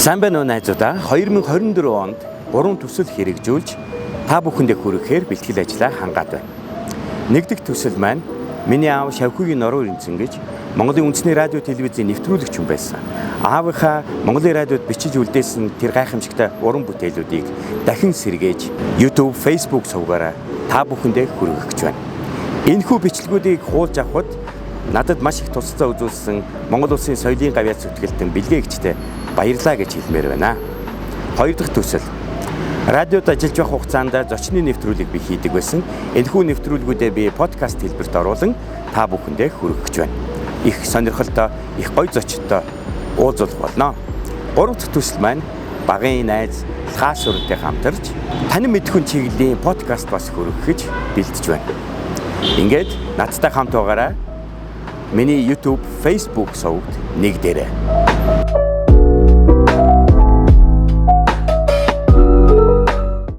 Сайн байна уу найзуудаа? 2024 онд 3 төсөл хэрэгжүүлж та бүхэндээ хүрэхээр бэлтгэл ажлаа хангаад байна. Нэгдүгээр төсөл маань миний аав Шавхигийн норуу эмзэн гэж Монголын үндэсний радио телевизийн нэвтрүүлэгч хүн байсан. Аавынхаа Монголын радиод бичиж үлдээсэн тэр гайхамшигтай уран бүтээлүүдийг дахин сэргээж YouTube, Facebook сувгаараа та бүхэндээ хүргэх гэж байна. Энэхүү бичлэгүүдийг хуулж авахд надад маш их тусалцаа үзүүлсэн Монгол Улсын соёлын гавьяа зүтгэлтэн бэлгээгчтэй баярлалаа гэж хэлмээр байна. Хоёр дахь төсөл. Радиод ажиллаж байх хугацаанд зочны нэвтрүүлэг би хийдэг байсан. Энэхүү нэвтрүүлгүүдээ би подкаст хэлбэрт оруулан та бүхэндээ хүргэх гэж байна. Их сонирхолтой, их гоё зочдтой уулзах болно. Гурав дахь төсөл маань багын найз Хаас өрөнтэй хамтарч танин мэдхүн чиглэлийн подкаст бас хүргэх гэж бэлдэж байна. Ингээд надтай хамт байгаарай. Миний YouTube, Facebook сувгад нэг дээрээ.